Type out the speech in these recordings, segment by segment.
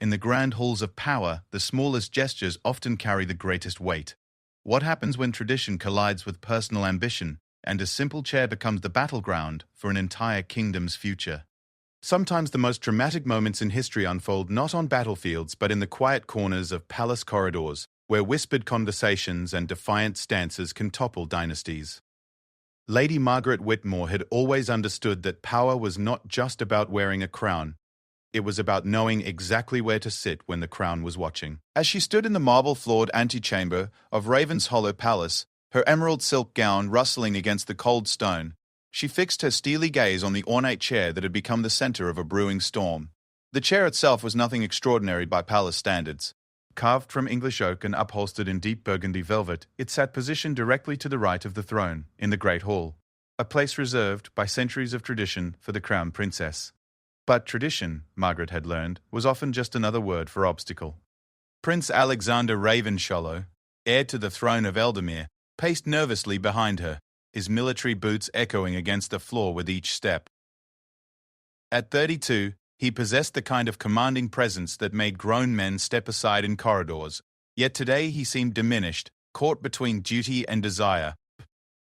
In the grand halls of power, the smallest gestures often carry the greatest weight. What happens when tradition collides with personal ambition, and a simple chair becomes the battleground for an entire kingdom's future? Sometimes the most dramatic moments in history unfold not on battlefields but in the quiet corners of palace corridors, where whispered conversations and defiant stances can topple dynasties. Lady Margaret Whitmore had always understood that power was not just about wearing a crown. It was about knowing exactly where to sit when the crown was watching. As she stood in the marble-floored antechamber of Ravenshollow Palace, her emerald silk gown rustling against the cold stone, she fixed her steely gaze on the ornate chair that had become the center of a brewing storm. The chair itself was nothing extraordinary by palace standards. Carved from English oak and upholstered in deep burgundy velvet, it sat positioned directly to the right of the throne, in the Great Hall, a place reserved by centuries of tradition for the crown princess. But tradition, Margaret had learned, was often just another word for obstacle. Prince Alexander Ravenshollow, heir to the throne of Eldermere, paced nervously behind her, his military boots echoing against the floor with each step. At 32, he possessed the kind of commanding presence that made grown men step aside in corridors, yet today he seemed diminished, caught between duty and desire.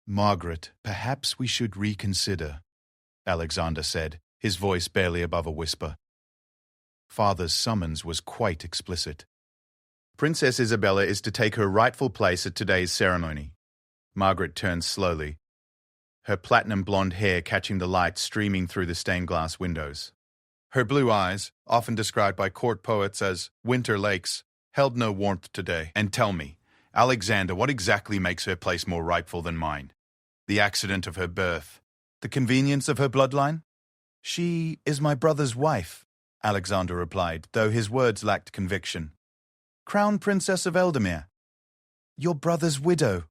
"Margaret, perhaps we should reconsider," Alexander said, his voice barely above a whisper. Father's summons was quite explicit. "Princess Isabella is to take her rightful place at today's ceremony." Margaret turned slowly, her platinum blonde hair catching the light streaming through the stained-glass windows. Her blue eyes, often described by court poets as winter lakes, held no warmth today. "And tell me, Alexander, what exactly makes her place more rightful than mine? The accident of her birth? The convenience of her bloodline?" "She is my brother's wife," Alexander replied, though his words lacked conviction. "Crown Princess of Eldermere." "Your brother's widow,"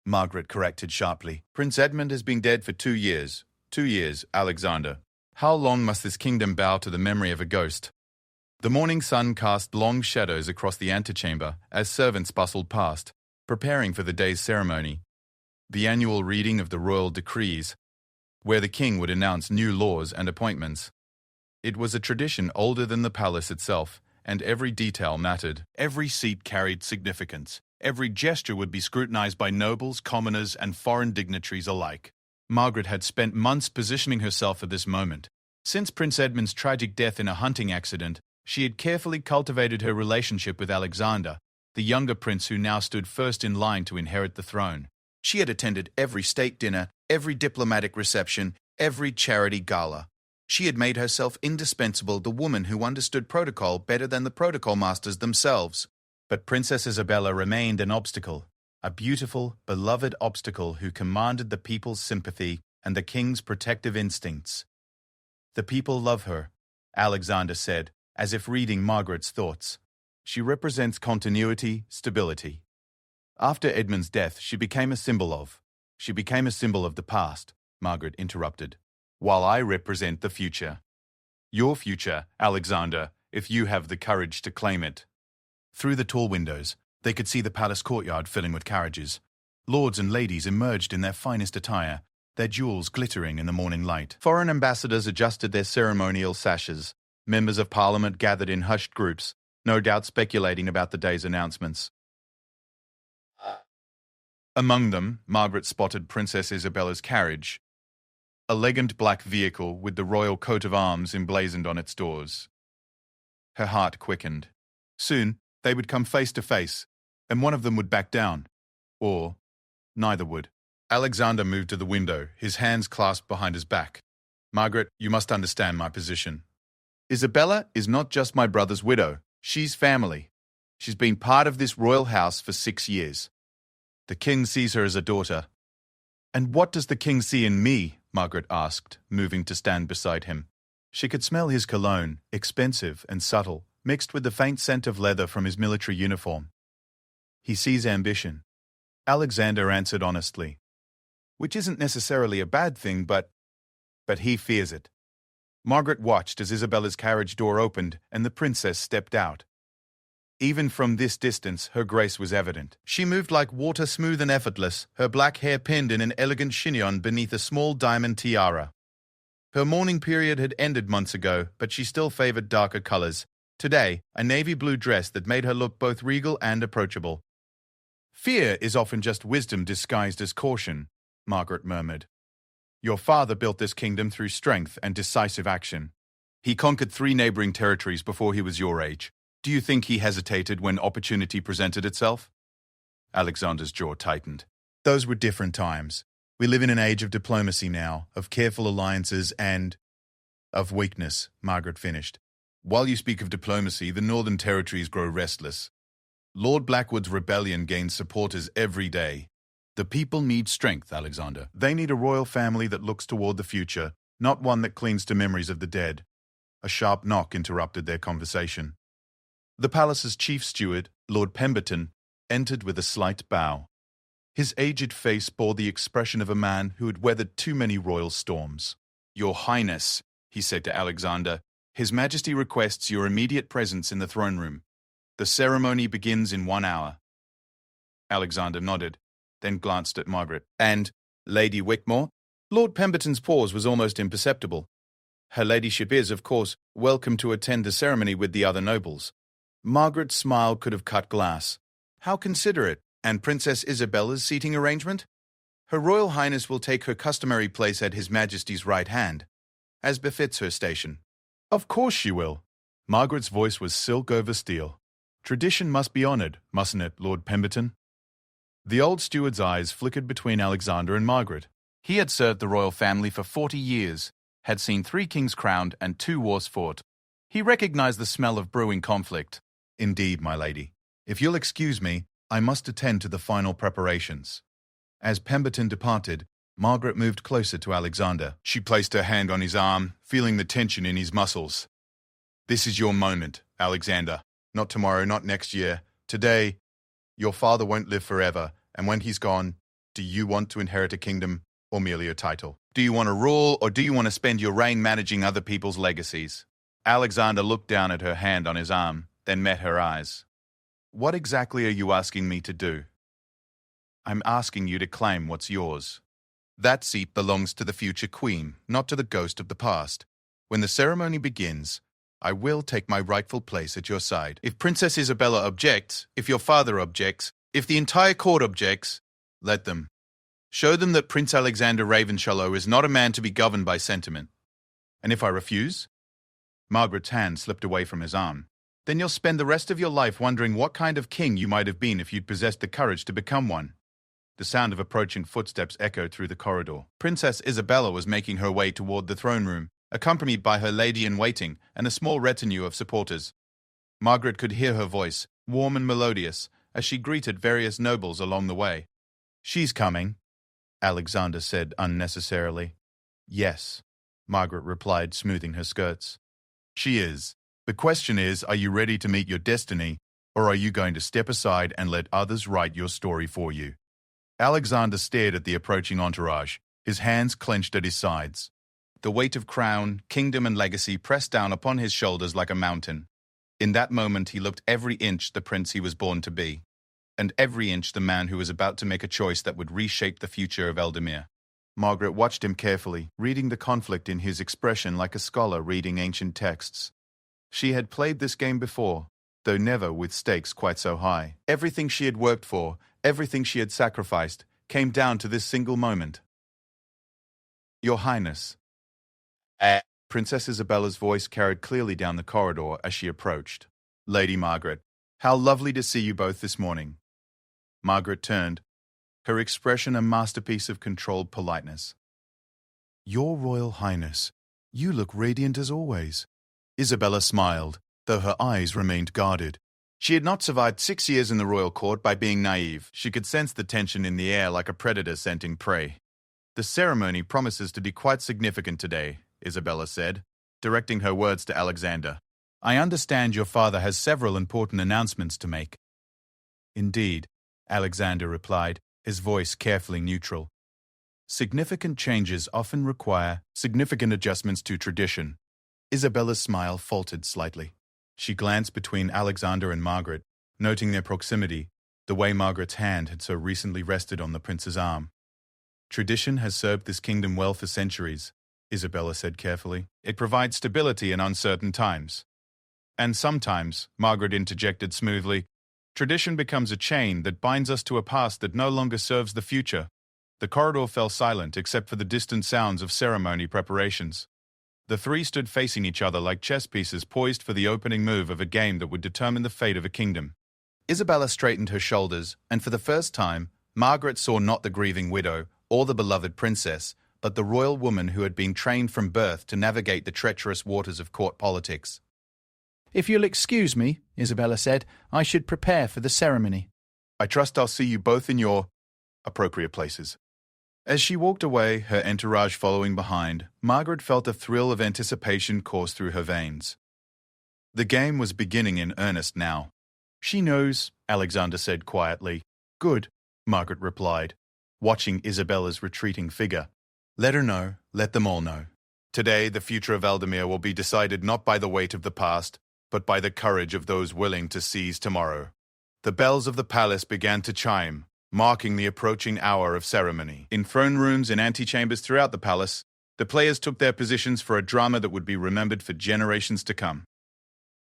Margaret corrected sharply. "Prince Edmund has been dead for 2 years. 2 years, Alexander. How long must this kingdom bow to the memory of a ghost?" The morning sun cast long shadows across the antechamber as servants bustled past, preparing for the day's ceremony, the annual reading of the royal decrees, where the king would announce new laws and appointments. It was a tradition older than the palace itself, and every detail mattered. Every seat carried significance. Every gesture would be scrutinized by nobles, commoners, and foreign dignitaries alike. Margaret had spent months positioning herself for this moment. Since Prince Edmund's tragic death in a hunting accident, she had carefully cultivated her relationship with Alexander, the younger prince who now stood first in line to inherit the throne. She had attended every state dinner, every diplomatic reception, every charity gala. She had made herself indispensable, the woman who understood protocol better than the protocol masters themselves. But Princess Isabella remained an obstacle, a beautiful, beloved obstacle who commanded the people's sympathy and the king's protective instincts. "The people love her," Alexander said, as if reading Margaret's thoughts. "She represents continuity, stability." After Edmund's death, she became a symbol of the past, Margaret interrupted, "while I represent the future. Your future, Alexander, if you have the courage to claim it." Through the tall windows, they could see the palace courtyard filling with carriages. Lords and ladies emerged in their finest attire, their jewels glittering in the morning light. Foreign ambassadors adjusted their ceremonial sashes. Members of Parliament gathered in hushed groups, no doubt speculating about the day's announcements. Among them, Margaret spotted Princess Isabella's carriage, a elegant black vehicle with the royal coat of arms emblazoned on its doors. Her heart quickened. Soon, they would come face to face, and one of them would back down. Or neither would. Alexander moved to the window, his hands clasped behind his back. "Margaret, you must understand my position. Isabella is not just my brother's widow. She's family. She's been part of this royal house for 6 years. The king sees her as a daughter." "And what does the king see in me?" Margaret asked, moving to stand beside him. She could smell his cologne, expensive and subtle, mixed with the faint scent of leather from his military uniform. "He sees ambition," Alexander answered honestly. "Which isn't necessarily a bad thing, but he fears it." Margaret watched as Isabella's carriage door opened and the princess stepped out. Even from this distance, her grace was evident. She moved like water, smooth and effortless, her black hair pinned in an elegant chignon beneath a small diamond tiara. Her mourning period had ended months ago, but she still favored darker colors, Today, a navy blue dress that made her look both regal and approachable. "Fear is often just wisdom disguised as caution," Margaret murmured. "Your father built this kingdom through strength and decisive action. He conquered 3 neighboring territories before he was your age. Do you think he hesitated when opportunity presented itself?" Alexander's jaw tightened. "Those were different times. We live in an age of diplomacy now, of careful alliances and of weakness," Margaret finished. "While you speak of diplomacy, the Northern Territories grow restless. Lord Blackwood's rebellion gains supporters every day. The people need strength, Alexander. They need a royal family that looks toward the future, not one that clings to memories of the dead." A sharp knock interrupted their conversation. The palace's chief steward, Lord Pemberton, entered with a slight bow. His aged face bore the expression of a man who had weathered too many royal storms. "Your Highness," he said to Alexander, "His Majesty requests your immediate presence in the throne room. The ceremony begins in 1 hour." Alexander nodded, then glanced at Margaret. "And Lady Wickmore?" Lord Pemberton's pause was almost imperceptible. "Her ladyship is, of course, welcome to attend the ceremony with the other nobles." Margaret's smile could have cut glass. "How considerate. And Princess Isabella's seating arrangement?" "Her Royal Highness will take her customary place at His Majesty's right hand, as befits her station." "Of course she will." Margaret's voice was silk over steel. "Tradition must be honored, mustn't it, Lord Pemberton?" The old steward's eyes flickered between Alexander and Margaret. He had served the royal family for 40 years, had seen 3 kings crowned and 2 wars fought. He recognized the smell of brewing conflict. "Indeed, my lady. If you'll excuse me, I must attend to the final preparations." As Pemberton departed, Margaret moved closer to Alexander. She placed her hand on his arm, feeling the tension in his muscles. "This is your moment, Alexander. Not tomorrow, not next year. Today. Your father won't live forever, and when he's gone, do you want to inherit a kingdom or merely a title? Do you want to rule, or do you want to spend your reign managing other people's legacies?" Alexander looked down at her hand on his arm, then met her eyes. "What exactly are you asking me to do?" "I'm asking you to claim what's yours. That seat belongs to the future queen, not to the ghost of the past. When the ceremony begins, I will take my rightful place at your side. If Princess Isabella objects, if your father objects, if the entire court objects, let them. Show them that Prince Alexander Ravenshallow is not a man to be governed by sentiment. And if I refuse?" Margaret's hand slipped away from his arm. "Then you'll spend the rest of your life wondering what kind of king you might have been if you'd possessed the courage to become one." The sound of approaching footsteps echoed through the corridor. Princess Isabella was making her way toward the throne room, accompanied by her lady-in-waiting and a small retinue of supporters. Margaret could hear her voice, warm and melodious, as she greeted various nobles along the way. "She's coming," Alexander said unnecessarily. "Yes," Margaret replied, smoothing her skirts. "She is. The question is, are you ready to meet your destiny, or are you going to step aside and let others write your story for you?" Alexander stared at the approaching entourage, his hands clenched at his sides. The weight of crown, kingdom, and legacy pressed down upon his shoulders like a mountain. In that moment he looked every inch the prince he was born to be, and every inch the man who was about to make a choice that would reshape the future of Eldemir. Margaret watched him carefully, reading the conflict in his expression like a scholar reading ancient texts. She had played this game before, though never with stakes quite so high. Everything she had worked for, everything she had sacrificed, came down to this single moment. "Your Highness." Princess Isabella's voice carried clearly down the corridor as she approached. "Lady Margaret, how lovely to see you both this morning." Margaret turned, her expression a masterpiece of controlled politeness. "Your Royal Highness, you look radiant as always." Isabella smiled, though her eyes remained guarded. She had not survived 6 years in the royal court by being naive. She could sense the tension in the air like a predator scenting prey. "The ceremony promises to be quite significant today," Isabella said, directing her words to Alexander. "I understand your father has several important announcements to make." "Indeed," Alexander replied, his voice carefully neutral. "Significant changes often require significant adjustments to tradition." Isabella's smile faltered slightly. She glanced between Alexander and Margaret, noting their proximity, the way Margaret's hand had so recently rested on the prince's arm. "Tradition has served this kingdom well for centuries," Isabella said carefully. "It provides stability in uncertain times. And sometimes, Margaret interjected smoothly, tradition becomes a chain that binds us to a past that no longer serves the future. The corridor fell silent except for the distant sounds of ceremony preparations. The three stood facing each other like chess pieces poised for the opening move of a game that would determine the fate of a kingdom. Isabella straightened her shoulders, and for the first time, Margaret saw not the grieving widow or the beloved princess, but the royal woman who had been trained from birth to navigate the treacherous waters of court politics. "If you'll excuse me," Isabella said, "I should prepare for the ceremony." "I trust I'll see you both in your appropriate places." As she walked away, her entourage following behind, Margaret felt a thrill of anticipation course through her veins. The game was beginning in earnest now. "She knows," Alexander said quietly. "Good," Margaret replied, watching Isabella's retreating figure. "Let her know, let them all know. Today, the future of Eldamir will be decided not by the weight of the past, but by the courage of those willing to seize tomorrow." The bells of the palace began to chime, marking the approaching hour of ceremony. In throne rooms and antechambers throughout the palace, the players took their positions for a drama that would be remembered for generations to come.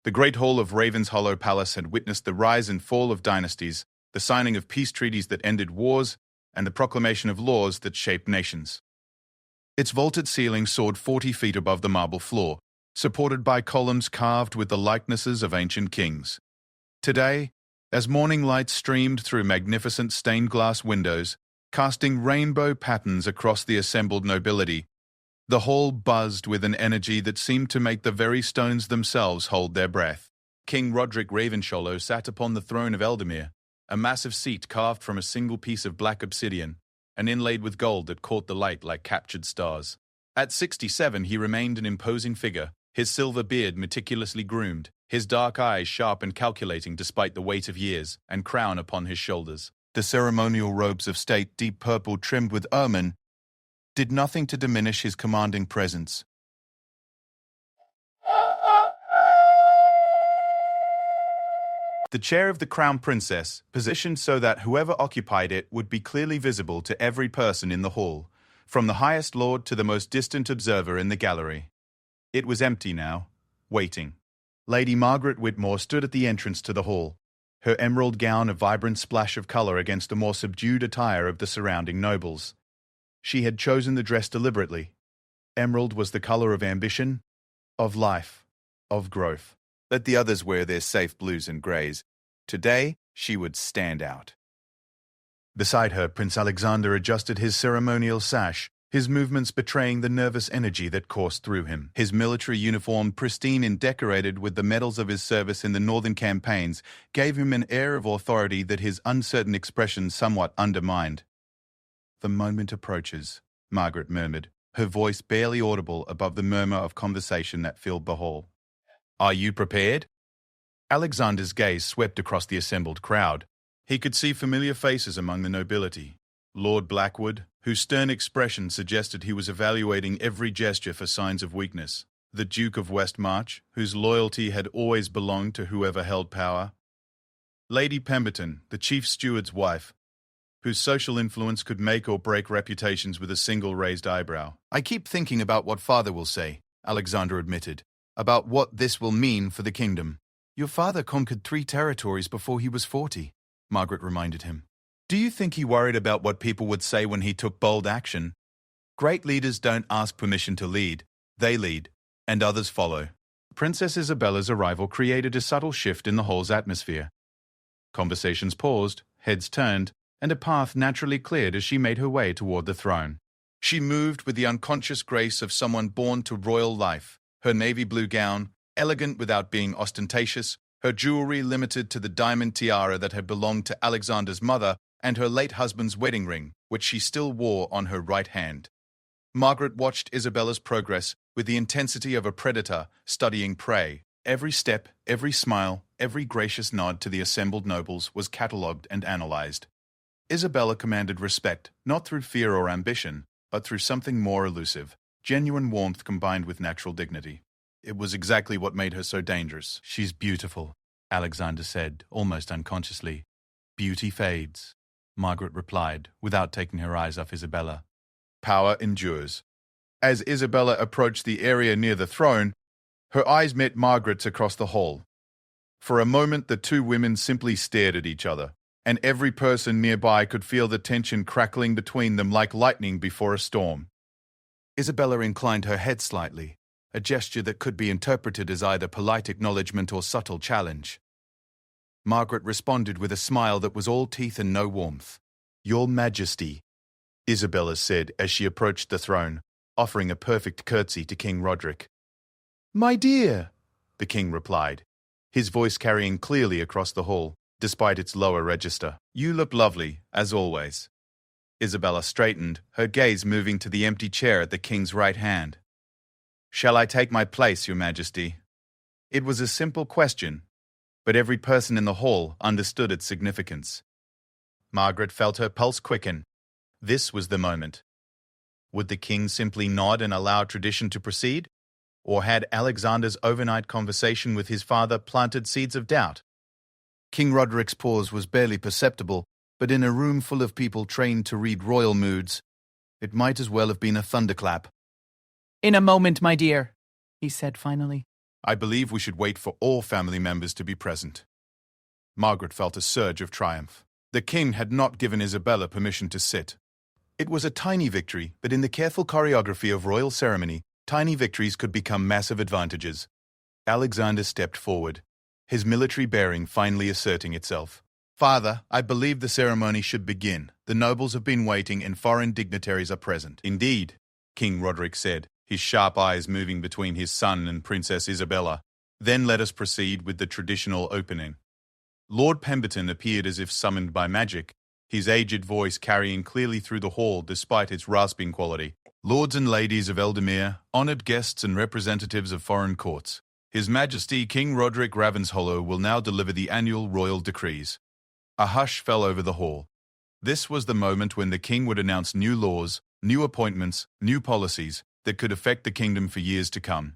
The great hall of Raven's Hollow Palace had witnessed the rise and fall of dynasties, the signing of peace treaties that ended wars, and the proclamation of laws that shaped nations. Its vaulted ceiling soared 40 feet above the marble floor, supported by columns carved with the likenesses of ancient kings. Today, as morning light streamed through magnificent stained-glass windows, casting rainbow patterns across the assembled nobility, the hall buzzed with an energy that seemed to make the very stones themselves hold their breath. King Roderick Ravenshollow sat upon the throne of Eldamir, a massive seat carved from a single piece of black obsidian, and inlaid with gold that caught the light like captured stars. At 67, he remained an imposing figure, his silver beard meticulously groomed, his dark eyes sharp and calculating despite the weight of years, and crown upon his shoulders. The ceremonial robes of state, deep purple trimmed with ermine, did nothing to diminish his commanding presence. The chair of the Crown Princess, positioned so that whoever occupied it would be clearly visible to every person in the hall, from the highest lord to the most distant observer in the gallery. It was empty now, waiting. Lady Margaret Whitmore stood at the entrance to the hall, her emerald gown a vibrant splash of colour against the more subdued attire of the surrounding nobles. She had chosen the dress deliberately. Emerald was the colour of ambition, of life, of growth. Let the others wear their safe blues and greys. Today, she would stand out. Beside her, Prince Alexander adjusted his ceremonial sash, his movements betraying the nervous energy that coursed through him. His military uniform, pristine and decorated with the medals of his service in the northern campaigns, gave him an air of authority that his uncertain expression somewhat undermined. "The moment approaches," Margaret murmured, her voice barely audible above the murmur of conversation that filled the hall. "Are you prepared?" Alexander's gaze swept across the assembled crowd. He could see familiar faces among the nobility. Lord Blackwood, whose stern expression suggested he was evaluating every gesture for signs of weakness. The Duke of Westmarch, whose loyalty had always belonged to whoever held power. Lady Pemberton, the chief steward's wife, whose social influence could make or break reputations with a single raised eyebrow. "I keep thinking about what Father will say," Alexander admitted, "about what this will mean for the kingdom." "Your father conquered 3 territories before he was 40, Margaret reminded him. "Do you think he worried about what people would say when he took bold action? Great leaders don't ask permission to lead. They lead, and others follow." Princess Isabella's arrival created a subtle shift in the hall's atmosphere. Conversations paused, heads turned, and a path naturally cleared as she made her way toward the throne. She moved with the unconscious grace of someone born to royal life, her navy blue gown, elegant without being ostentatious, her jewelry limited to the diamond tiara that had belonged to Alexander's mother, and her late husband's wedding ring, which she still wore on her right hand. Margaret watched Isabella's progress with the intensity of a predator studying prey. Every step, every smile, every gracious nod to the assembled nobles was catalogued and analyzed. Isabella commanded respect, not through fear or ambition, but through something more elusive, genuine warmth combined with natural dignity. It was exactly what made her so dangerous. "She's beautiful," Alexander said, almost unconsciously. "Beauty fades," Margaret replied, without taking her eyes off Isabella. "Power endures." As Isabella approached the area near the throne, Her eyes met Margaret's across the hall. For a moment, the two women simply stared at each other, and every person nearby could feel the tension crackling between them like lightning before a storm. Isabella inclined her head slightly, a gesture that could be interpreted as either polite acknowledgement or subtle challenge. Margaret responded with a smile that was all teeth and no warmth. "Your Majesty," Isabella said as she approached the throne, offering a perfect curtsy to King Roderick. "My dear," the king replied, his voice carrying clearly across the hall, despite its lower register. "You look lovely, as always." Isabella straightened, her gaze moving to the empty chair at the king's right hand. "Shall I take my place, Your Majesty?" It was a simple question, but every person in the hall understood its significance. Margaret felt her pulse quicken. This was the moment. Would the king simply nod and allow tradition to proceed? Or had Alexander's overnight conversation with his father planted seeds of doubt? King Roderick's pause was barely perceptible, but in a room full of people trained to read royal moods, it might as well have been a thunderclap. "In a moment, my dear," he said finally. "I believe we should wait for all family members to be present." Margaret felt a surge of triumph. The king had not given Isabella permission to sit. It was a tiny victory, but in the careful choreography of royal ceremony, tiny victories could become massive advantages. Alexander stepped forward, his military bearing finally asserting itself. "Father, I believe the ceremony should begin. The nobles have been waiting and foreign dignitaries are present." "Indeed," King Roderick said, his sharp eyes moving between his son and Princess Isabella. "Then let us proceed with the traditional opening." Lord Pemberton appeared as if summoned by magic, his aged voice carrying clearly through the hall despite its rasping quality. "Lords and ladies of Eldemere, honoured guests and representatives of foreign courts, His Majesty King Roderick Ravenshollow will now deliver the annual royal decrees." A hush fell over the hall. This was the moment when the king would announce new laws, new appointments, new policies that could affect the kingdom for years to come.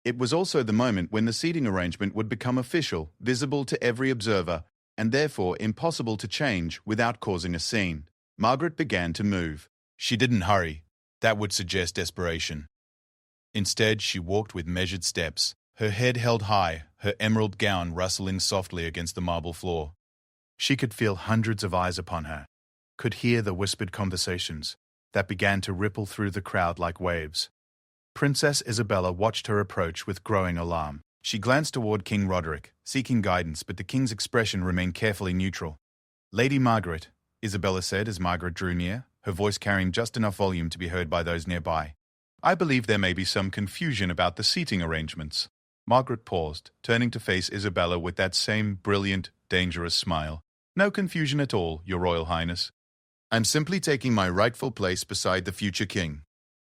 It was also the moment when the seating arrangement would become official, visible to every observer, and therefore impossible to change without causing a scene. Margaret began to move. She didn't hurry. That would suggest desperation. Instead, she walked with measured steps, her head held high, her emerald gown rustling softly against the marble floor. She could feel hundreds of eyes upon her, could hear the whispered conversations that began to ripple through the crowd like waves. Princess Isabella watched her approach with growing alarm. She glanced toward King Roderick, seeking guidance, but the king's expression remained carefully neutral. "Lady Margaret," Isabella said as Margaret drew near, her voice carrying just enough volume to be heard by those nearby. "I believe there may be some confusion about the seating arrangements." Margaret paused, turning to face Isabella with that same brilliant, dangerous smile. "No confusion at all, Your Royal Highness. I'm simply taking my rightful place beside the future king."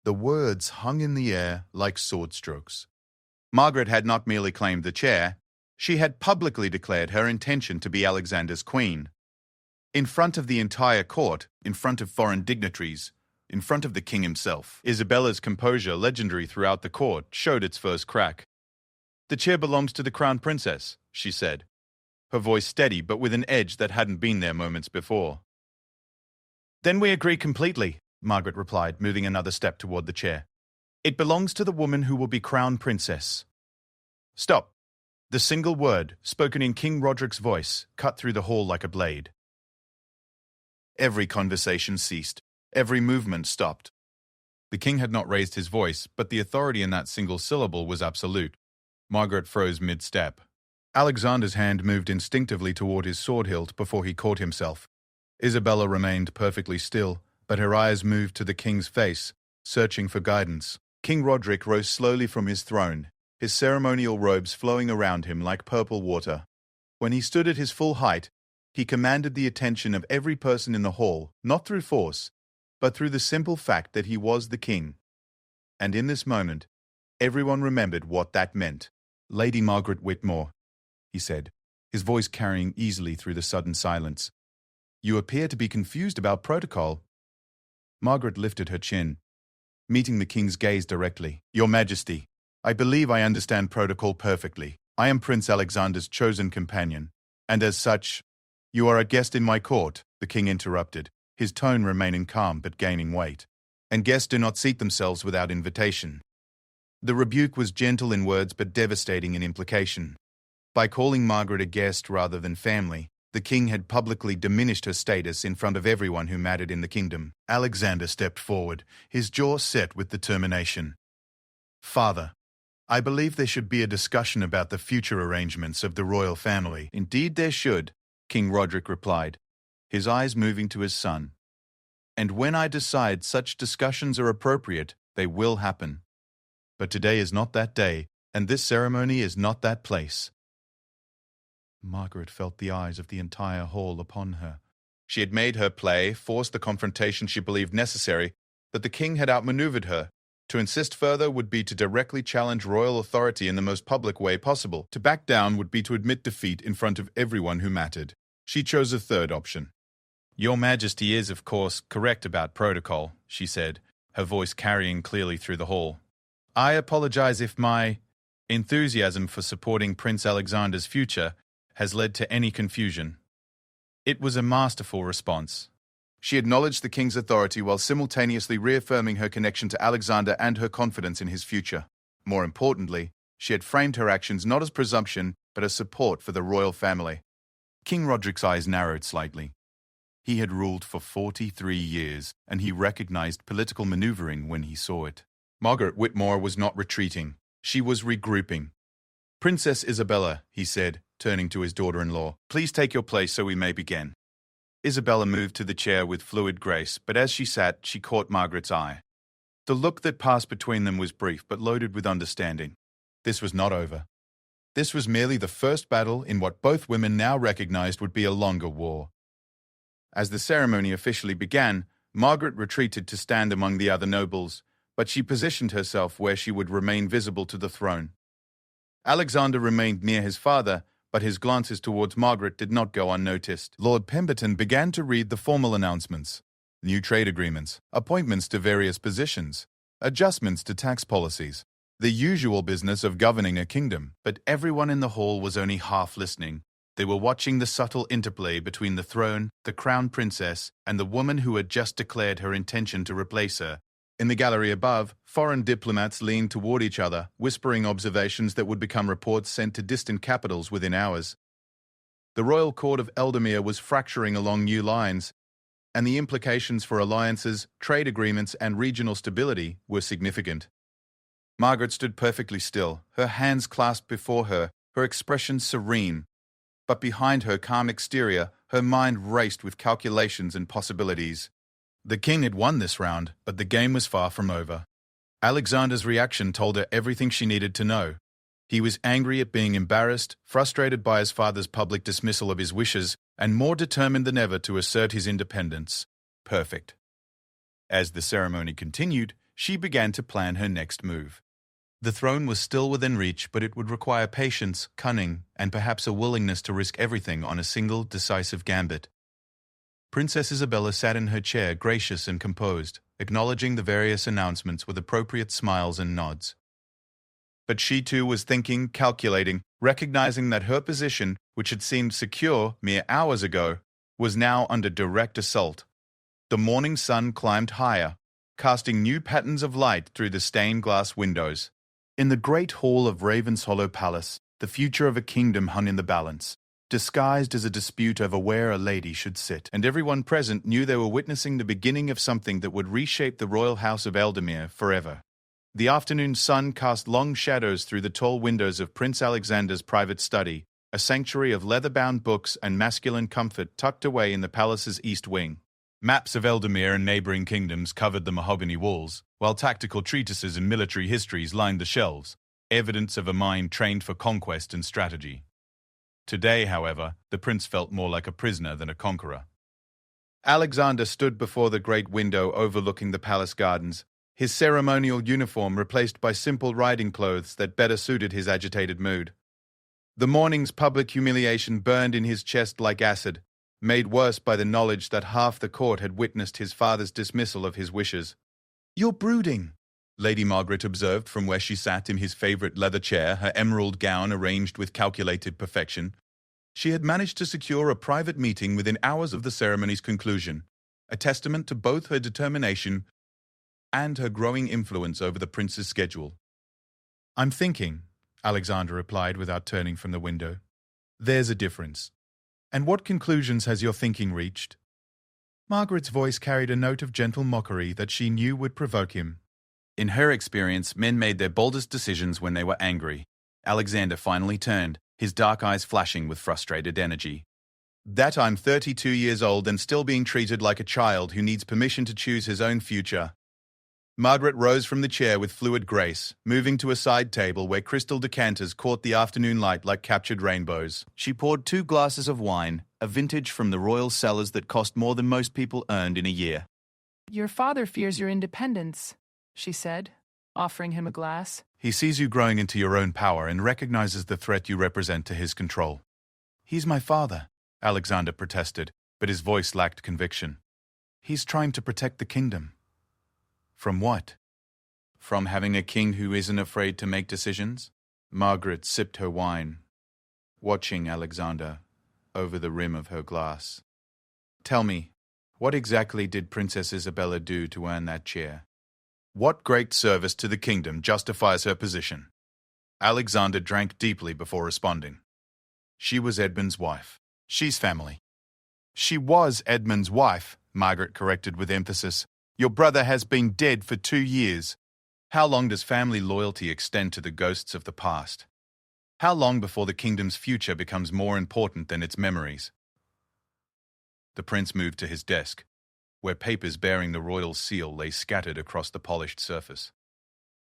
The words hung in the air like sword strokes. Margaret had not merely claimed the chair, she had publicly declared her intention to be Alexander's queen. In front of the entire court, in front of foreign dignitaries, in front of the king himself. Isabella's composure, legendary throughout the court, showed its first crack. "The chair belongs to the crown princess," she said, her voice steady but with an edge that hadn't been there moments before. "Then we agree completely," Margaret replied, moving another step toward the chair. "It belongs to the woman who will be crowned princess." "Stop." The single word, spoken in King Roderick's voice, cut through the hall like a blade. Every conversation ceased. Every movement stopped. The king had not raised his voice, but the authority in that single syllable was absolute. Margaret froze mid-step. Alexander's hand moved instinctively toward his sword hilt before he caught himself. Isabella remained perfectly still, but her eyes moved to the king's face, searching for guidance. King Roderick rose slowly from his throne, his ceremonial robes flowing around him like purple water. When he stood at his full height, he commanded the attention of every person in the hall, not through force, but through the simple fact that he was the king. And in this moment, everyone remembered what that meant. "Lady Margaret Whitmore," he said, his voice carrying easily through the sudden silence. "You appear to be confused about protocol." Margaret lifted her chin, meeting the king's gaze directly. "Your Majesty, I believe I understand protocol perfectly. I am Prince Alexander's chosen companion, and as such—" "You are a guest in my court," the king interrupted, his tone remaining calm but gaining weight. "And guests do not seat themselves without invitation." The rebuke was gentle in words but devastating in implication. By calling Margaret a guest rather than family, the king had publicly diminished her status in front of everyone who mattered in the kingdom. Alexander stepped forward, his jaw set with determination. "Father, I believe there should be a discussion about the future arrangements of the royal family." "Indeed there should," King Roderick replied, his eyes moving to his son. "And when I decide such discussions are appropriate, they will happen. But today is not that day, and this ceremony is not that place." Margaret felt the eyes of the entire hall upon her. She had made her play, forced the confrontation she believed necessary, but the king had outmaneuvered her. To insist further would be to directly challenge royal authority in the most public way possible. To back down would be to admit defeat in front of everyone who mattered. She chose a third option. "Your Majesty is, of course, correct about protocol," she said, her voice carrying clearly through the hall. "I apologize if my enthusiasm for supporting Prince Alexander's future has led to any confusion." It was a masterful response. She acknowledged the king's authority while simultaneously reaffirming her connection to Alexander and her confidence in his future. More importantly, she had framed her actions not as presumption, but as support for the royal family. King Roderick's eyes narrowed slightly. He had ruled for 43 years, and he recognized political maneuvering when he saw it. Margaret Whitmore was not retreating. She was regrouping. "Princess Isabella," he said, turning to his daughter-in-law, "please take your place so we may begin." Isabella moved to the chair with fluid grace, but as she sat, she caught Margaret's eye. The look that passed between them was brief but loaded with understanding. This was not over. This was merely the first battle in what both women now recognized would be a longer war. As the ceremony officially began, Margaret retreated to stand among the other nobles, but she positioned herself where she would remain visible to the throne. Alexander remained near his father, but his glances towards Margaret did not go unnoticed. Lord Pemberton began to read the formal announcements: new trade agreements, appointments to various positions, adjustments to tax policies, the usual business of governing a kingdom. But everyone in the hall was only half listening. They were watching the subtle interplay between the throne, the crown princess, and the woman who had just declared her intention to replace her. In the gallery above, foreign diplomats leaned toward each other, whispering observations that would become reports sent to distant capitals within hours. The royal court of Eldamere was fracturing along new lines, and the implications for alliances, trade agreements, and regional stability were significant. Margaret stood perfectly still, her hands clasped before her, her expression serene. But behind her calm exterior, her mind raced with calculations and possibilities. The king had won this round, but the game was far from over. Alexander's reaction told her everything she needed to know. He was angry at being embarrassed, frustrated by his father's public dismissal of his wishes, and more determined than ever to assert his independence. Perfect. As the ceremony continued, she began to plan her next move. The throne was still within reach, but it would require patience, cunning, and perhaps a willingness to risk everything on a single, decisive gambit. Princess Isabella sat in her chair, gracious and composed, acknowledging the various announcements with appropriate smiles and nods. But she too was thinking, calculating, recognizing that her position, which had seemed secure mere hours ago, was now under direct assault. The morning sun climbed higher, casting new patterns of light through the stained glass windows. In the great hall of Ravenshollow Palace, the future of a kingdom hung in the balance, disguised as a dispute over where a lady should sit, and everyone present knew they were witnessing the beginning of something that would reshape the royal house of Eldamere forever. The afternoon sun cast long shadows through the tall windows of Prince Alexander's private study, a sanctuary of leather-bound books and masculine comfort tucked away in the palace's east wing. Maps of Eldamere and neighboring kingdoms covered the mahogany walls, while tactical treatises and military histories lined the shelves, evidence of a mind trained for conquest and strategy. Today, however, the prince felt more like a prisoner than a conqueror. Alexander stood before the great window overlooking the palace gardens, his ceremonial uniform replaced by simple riding clothes that better suited his agitated mood. The morning's public humiliation burned in his chest like acid, made worse by the knowledge that half the court had witnessed his father's dismissal of his wishes. "You're brooding," Lady Margaret observed from where she sat in his favorite leather chair, her emerald gown arranged with calculated perfection. She had managed to secure a private meeting within hours of the ceremony's conclusion, a testament to both her determination and her growing influence over the prince's schedule. I'm thinking, Alexander replied without turning from the window. There's a difference. And what conclusions has your thinking reached? Margaret's voice carried a note of gentle mockery that she knew would provoke him. In her experience, men made their boldest decisions when they were angry. Alexander finally turned, his dark eyes flashing with frustrated energy. That I'm 32 years old and still being treated like a child who needs permission to choose his own future. Margaret rose from the chair with fluid grace, moving to a side table where crystal decanters caught the afternoon light like captured rainbows. She poured 2 glasses of wine, a vintage from the royal cellars that cost more than most people earned in a year. Your father fears your independence, she said, offering him a glass. He sees you growing into your own power and recognizes the threat you represent to his control. He's my father, Alexander protested, but his voice lacked conviction. He's trying to protect the kingdom. From what? From having a king who isn't afraid to make decisions? Margaret sipped her wine, watching Alexander over the rim of her glass. Tell me, what exactly did Princess Isabella do to earn that chair? What great service to the kingdom justifies her position? Alexander drank deeply before responding. She was Edmund's wife. She's family. She was Edmund's wife, Margaret corrected with emphasis. Your brother has been dead for 2 years. How long does family loyalty extend to the ghosts of the past? How long before the kingdom's future becomes more important than its memories? The prince moved to his desk, where papers bearing the royal seal lay scattered across the polished surface.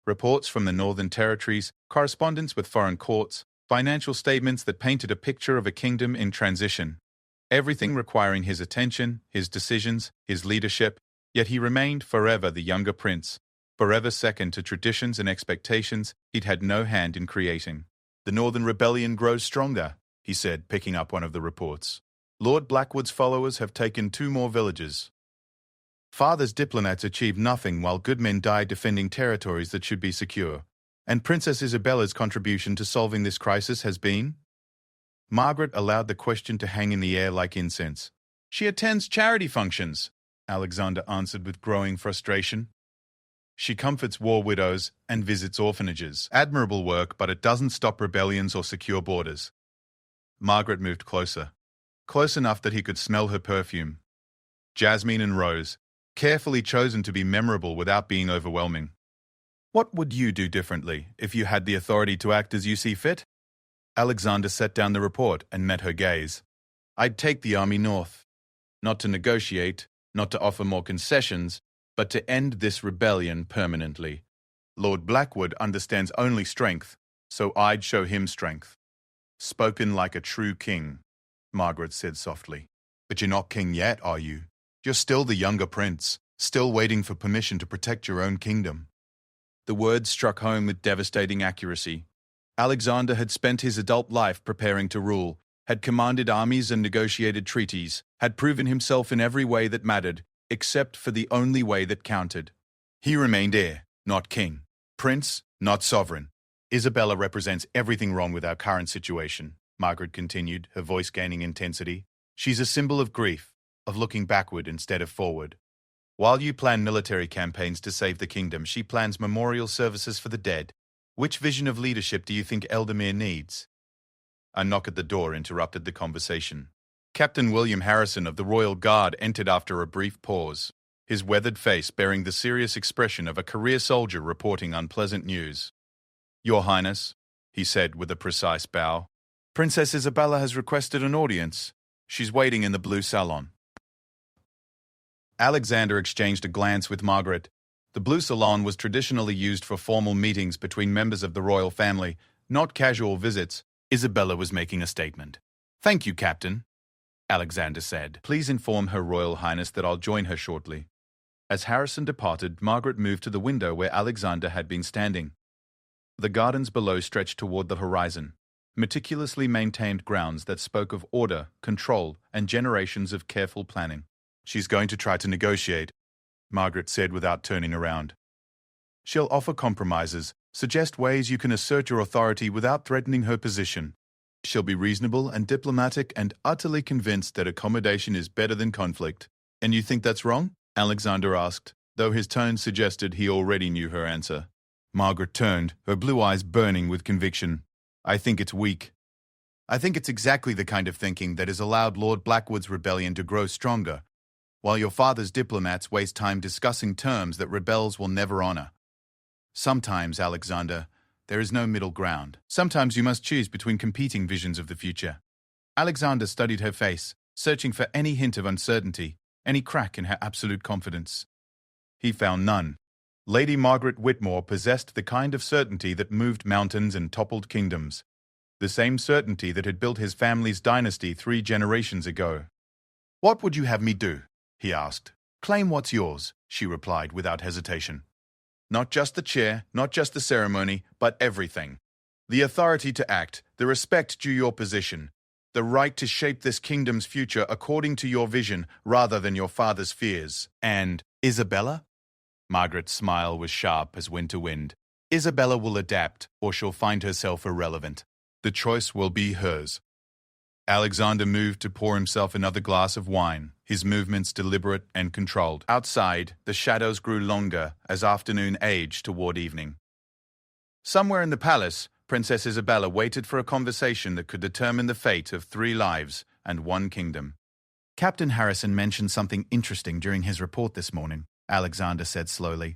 Reports from the Northern Territories, correspondence with foreign courts, financial statements that painted a picture of a kingdom in transition. Everything requiring his attention, his decisions, his leadership. Yet he remained forever the younger prince, forever second to traditions and expectations he'd had no hand in creating. The Northern Rebellion grows stronger, he said, picking up one of the reports. Lord Blackwood's followers have taken 2 more villages. Father's diplomats achieved nothing while good men died defending territories that should be secure. And Princess Isabella's contribution to solving this crisis has been? Margaret allowed the question to hang in the air like incense. She attends charity functions, Alexander answered with growing frustration. She comforts war widows and visits orphanages. Admirable work, but it doesn't stop rebellions or secure borders. Margaret moved closer, close enough that he could smell her perfume. Jasmine and rose, carefully chosen to be memorable without being overwhelming. What would you do differently if you had the authority to act as you see fit? Alexander set down the report and met her gaze. I'd take the army north. Not to negotiate, not to offer more concessions, but to end this rebellion permanently. Lord Blackwood understands only strength, so I'd show him strength. Spoken like a true king, Margaret said softly. But you're not king yet, are you? You're still the younger prince, still waiting for permission to protect your own kingdom. The words struck home with devastating accuracy. Alexander had spent his adult life preparing to rule, had commanded armies and negotiated treaties, had proven himself in every way that mattered, except for the only way that counted. He remained heir, not king. Prince, not sovereign. Isabella represents everything wrong with our current situation, Margaret continued, her voice gaining intensity. She's a symbol of grief, of looking backward instead of forward. While you plan military campaigns to save the kingdom, she plans memorial services for the dead. Which vision of leadership do you think Eldamere needs? A knock at the door interrupted the conversation. Captain William Harrison of the Royal Guard entered after a brief pause, his weathered face bearing the serious expression of a career soldier reporting unpleasant news. Your Highness, he said with a precise bow, Princess Isabella has requested an audience. She's waiting in the blue salon. Alexander exchanged a glance with Margaret. The blue salon was traditionally used for formal meetings between members of the royal family, not casual visits. Isabella was making a statement. Thank you, Captain, Alexander said. Please inform Her Royal Highness that I'll join her shortly. As Harrison departed, Margaret moved to the window where Alexander had been standing. The gardens below stretched toward the horizon, meticulously maintained grounds that spoke of order, control, and generations of careful planning. She's going to try to negotiate, Margaret said without turning around. She'll offer compromises, suggest ways you can assert your authority without threatening her position. She'll be reasonable and diplomatic and utterly convinced that accommodation is better than conflict. And you think that's wrong? Alexander asked, though his tone suggested he already knew her answer. Margaret turned, her blue eyes burning with conviction. I think it's weak. I think it's exactly the kind of thinking that has allowed Lord Blackwood's rebellion to grow stronger, while your father's diplomats waste time discussing terms that rebels will never honor. Sometimes, Alexander, there is no middle ground. Sometimes you must choose between competing visions of the future. Alexander studied her face, searching for any hint of uncertainty, any crack in her absolute confidence. He found none. Lady Margaret Whitmore possessed the kind of certainty that moved mountains and toppled kingdoms, the same certainty that had built his family's dynasty 3 generations ago. "What would you have me do?" he asked. "Claim what's yours," she replied without hesitation. "Not just the chair, not just the ceremony, but everything. The authority to act, the respect due your position, the right to shape this kingdom's future according to your vision rather than your father's fears. And Isabella?" Margaret's smile was sharp as winter wind. "Isabella will adapt, or she'll find herself irrelevant. The choice will be hers." Alexander moved to pour himself another glass of wine, his movements deliberate and controlled. Outside, the shadows grew longer as afternoon aged toward evening. Somewhere in the palace, Princess Isabella waited for a conversation that could determine the fate of 3 lives and 1 kingdom. "Captain Harrison mentioned something interesting during his report this morning," Alexander said slowly.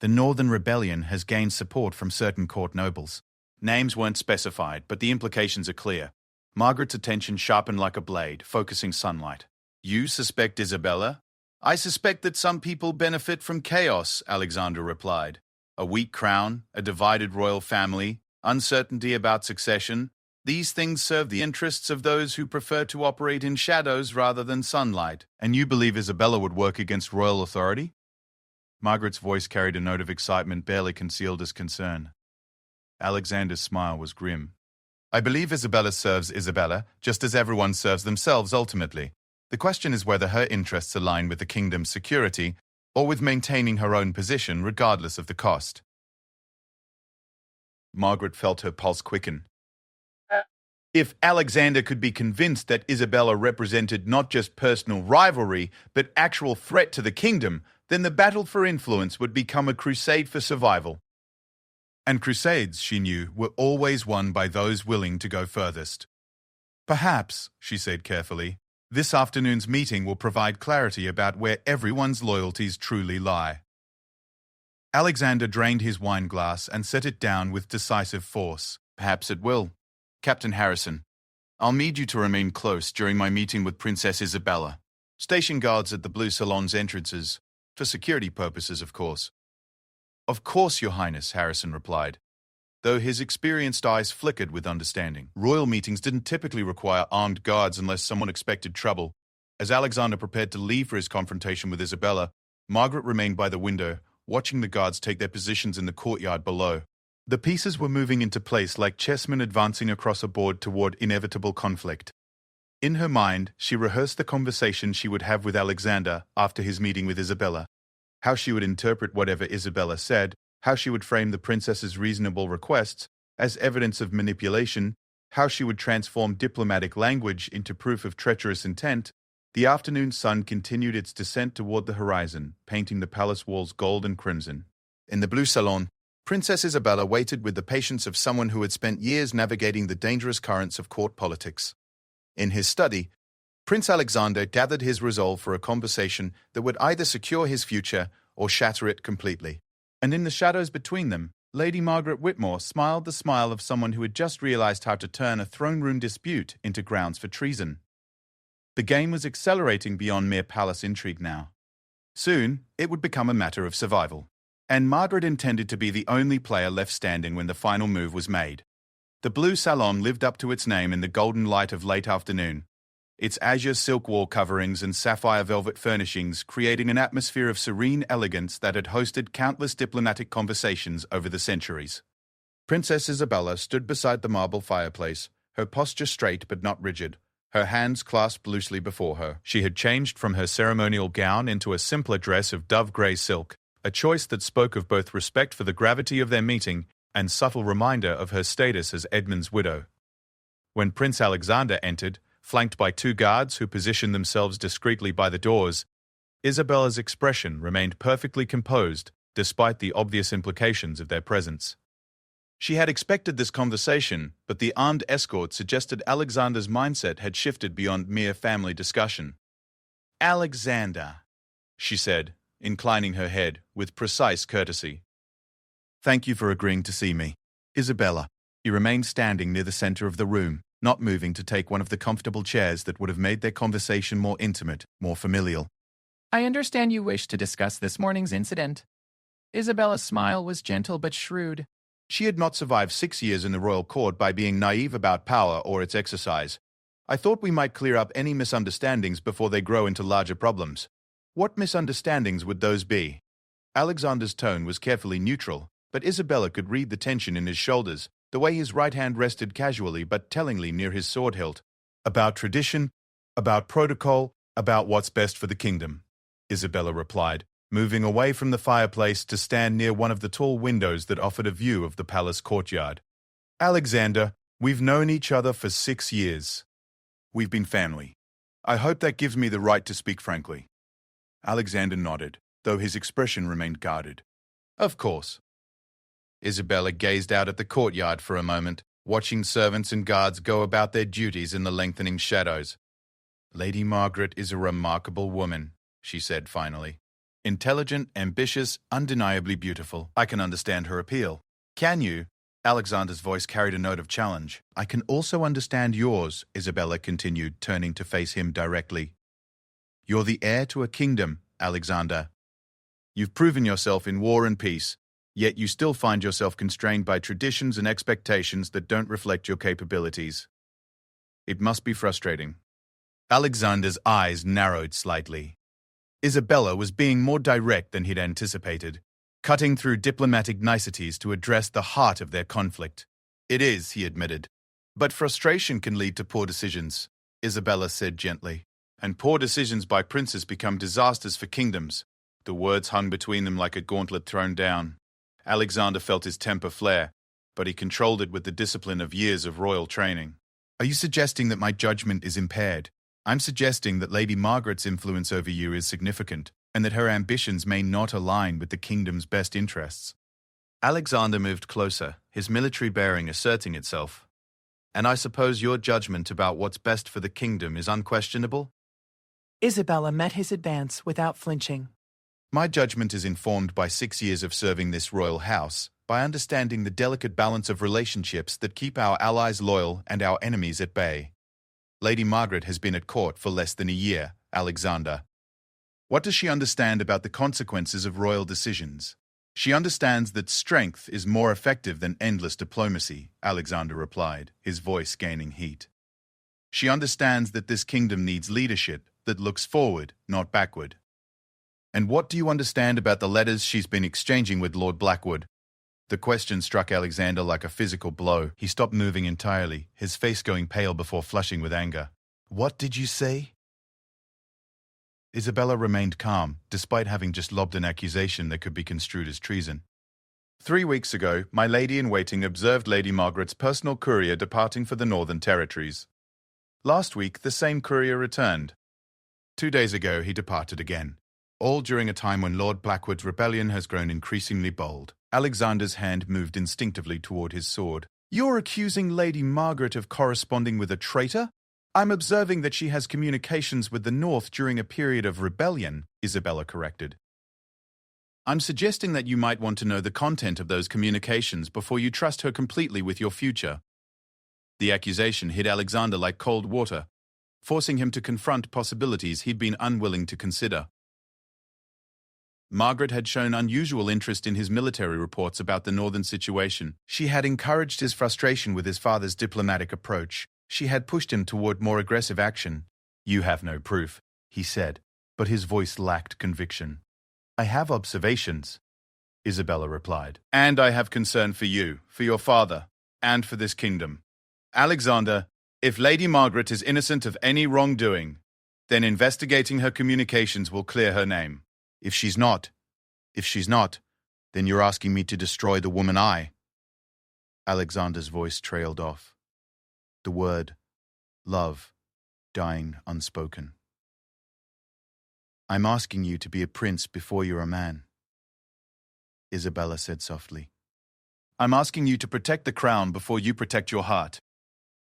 "The Northern Rebellion has gained support from certain court nobles." Names weren't specified, but the implications are clear. Margaret's attention sharpened like a blade, focusing sunlight. "You suspect Isabella?" "I suspect that some people benefit from chaos," Alexander replied. "A weak crown, a divided royal family, uncertainty about succession. These things serve the interests of those who prefer to operate in shadows rather than sunlight." "And you believe Isabella would work against royal authority?" Margaret's voice carried a note of excitement barely concealed as concern. Alexander's smile was grim. "I believe Isabella serves Isabella, just as everyone serves themselves ultimately. The question is whether her interests align with the kingdom's security or with maintaining her own position regardless of the cost." Margaret felt her pulse quicken. If Alexander could be convinced that Isabella represented not just personal rivalry, but actual threat to the kingdom, then the battle for influence would become a crusade for survival. And crusades, she knew, were always won by those willing to go furthest. "Perhaps," she said carefully, "this afternoon's meeting will provide clarity about where everyone's loyalties truly lie." Alexander drained his wine glass and set it down with decisive force. "Perhaps it will. Captain Harrison, I'll need you to remain close during my meeting with Princess Isabella. Station guards at the Blue Salon's entrances, for security purposes, of course." "Of course, Your Highness," Harrison replied, though his experienced eyes flickered with understanding. Royal meetings didn't typically require armed guards unless someone expected trouble. As Alexander prepared to leave for his confrontation with Isabella, Margaret remained by the window, watching the guards take their positions in the courtyard below. The pieces were moving into place like chessmen advancing across a board toward inevitable conflict. In her mind, she rehearsed the conversation she would have with Alexander after his meeting with Isabella. How she would interpret whatever Isabella said, how she would frame the princess's reasonable requests as evidence of manipulation, how she would transform diplomatic language into proof of treacherous intent. The afternoon sun continued its descent toward the horizon, painting the palace walls gold and crimson. In the Blue Salon, Princess Isabella waited with the patience of someone who had spent years navigating the dangerous currents of court politics. In his study, Prince Alexander gathered his resolve for a conversation that would either secure his future or shatter it completely. And in the shadows between them, Lady Margaret Whitmore smiled the smile of someone who had just realized how to turn a throne room dispute into grounds for treason. The game was accelerating beyond mere palace intrigue now. Soon, it would become a matter of survival. And Margaret intended to be the only player left standing when the final move was made. The Blue Salon lived up to its name in the golden light of late afternoon, its azure silk wall coverings and sapphire velvet furnishings creating an atmosphere of serene elegance that had hosted countless diplomatic conversations over the centuries. Princess Isabella stood beside the marble fireplace, her posture straight but not rigid, her hands clasped loosely before her. She had changed from her ceremonial gown into a simpler dress of dove-grey silk, a choice that spoke of both respect for the gravity of their meeting and subtle reminder of her status as Edmund's widow. When Prince Alexander entered, flanked by 2 guards who positioned themselves discreetly by the doors, Isabella's expression remained perfectly composed despite the obvious implications of their presence. She had expected this conversation, but the armed escort suggested Alexander's mindset had shifted beyond mere family discussion. "Alexander," she said, inclining her head with precise courtesy. "Thank you for agreeing to see me. Isabella." He remained standing near the center of the room, not moving to take one of the comfortable chairs that would have made their conversation more intimate, more familial. I understand you wish to discuss this morning's incident. Isabella's smile was gentle but shrewd. She had not survived 6 years in the royal court by being naive about power or its exercise. I thought we might clear up any misunderstandings before they grow into larger problems. What misunderstandings would those be? Alexander's tone was carefully neutral, but Isabella could read the tension in his shoulders, the way his right hand rested casually but tellingly near his sword hilt. "About tradition, about protocol, about what's best for the kingdom," Isabella replied, moving away from the fireplace to stand near one of the tall windows that offered a view of the palace courtyard. "Alexander, we've known each other for 6 years. We've been family. I hope that gives me the right to speak frankly." Alexander nodded, though his expression remained guarded. "Of course." Isabella gazed out at the courtyard for a moment, watching servants and guards go about their duties in the lengthening shadows. "Lady Margaret is a remarkable woman," she said finally. "Intelligent, ambitious, undeniably beautiful. I can understand her appeal." "Can you?" Alexander's voice carried a note of challenge. "I can also understand yours," Isabella continued, turning to face him directly. "You're the heir to a kingdom, Alexander. You've proven yourself in war and peace, yet you still find yourself constrained by traditions and expectations that don't reflect your capabilities. It must be frustrating." Alexander's eyes narrowed slightly. Isabella was being more direct than he'd anticipated, cutting through diplomatic niceties to address the heart of their conflict. "It is," he admitted. "But frustration can lead to poor decisions," Isabella said gently. "And poor decisions by princes become disasters for kingdoms." The words hung between them like a gauntlet thrown down. Alexander felt his temper flare, but he controlled it with the discipline of years of royal training. "Are you suggesting that my judgment is impaired?" "I'm suggesting that Lady Margaret's influence over you is significant, and that her ambitions may not align with the kingdom's best interests." Alexander moved closer, his military bearing asserting itself. "And I suppose your judgment about what's best for the kingdom is unquestionable?" Isabella met his advance without flinching. "My judgment is informed by 6 years of serving this royal house, by understanding the delicate balance of relationships that keep our allies loyal and our enemies at bay. Lady Margaret has been at court for less than a year, Alexander. What does she understand about the consequences of royal decisions?" "She understands that strength is more effective than endless diplomacy," Alexander replied, his voice gaining heat. "She understands that this kingdom needs leadership that looks forward, not backward." "And what do you understand about the letters she's been exchanging with Lord Blackwood?" The question struck Alexander like a physical blow. He stopped moving entirely, his face going pale before flushing with anger. "What did you say?" Isabella remained calm, despite having just lobbed an accusation that could be construed as treason. 3 weeks ago, my lady-in-waiting observed Lady Margaret's personal courier departing for the Northern Territories. Last week, the same courier returned. 2 days ago, he departed again. All during a time when Lord Blackwood's rebellion has grown increasingly bold. Alexander's hand moved instinctively toward his sword. "You're accusing Lady Margaret of corresponding with a traitor?" "I'm observing that she has communications with the North during a period of rebellion," Isabella corrected. "I'm suggesting that you might want to know the content of those communications before you trust her completely with your future." The accusation hit Alexander like cold water, forcing him to confront possibilities he'd been unwilling to consider. Margaret had shown unusual interest in his military reports about the northern situation. She had encouraged his frustration with his father's diplomatic approach. She had pushed him toward more aggressive action. "You have no proof," he said, but his voice lacked conviction. "I have observations," Isabella replied. "And I have concern for you, for your father, and for this kingdom. Alexander, if Lady Margaret is innocent of any wrongdoing, then investigating her communications will clear her name. If she's not, then you're asking me to destroy the woman Alexander's voice trailed off. The word, love, dying unspoken. "I'm asking you to be a prince before you're a man." Isabella said softly. I'm asking you to protect the crown before you protect your heart.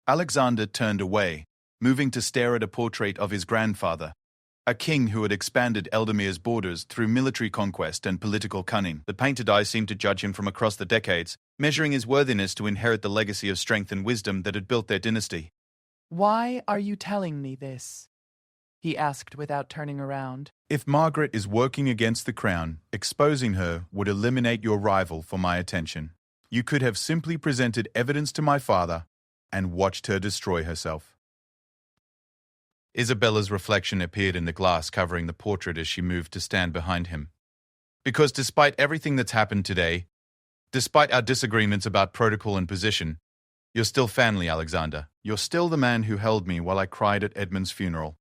Alexander turned away, moving to stare at a portrait of his grandfather, a king who had expanded Eldamir's borders through military conquest and political cunning. The painted eyes seemed to judge him from across the decades, measuring his worthiness to inherit the legacy of strength and wisdom that had built their dynasty. Why are you telling me this? He asked without turning around. If Margaret is working against the crown, exposing her would eliminate your rival for my attention. You could have simply presented evidence to my father and watched her destroy herself. Isabella's reflection appeared in the glass covering the portrait as she moved to stand behind him. Because despite everything that's happened today, despite our disagreements about protocol and position, you're still family, Alexander. You're still the man who held me while I cried at Edmund's funeral.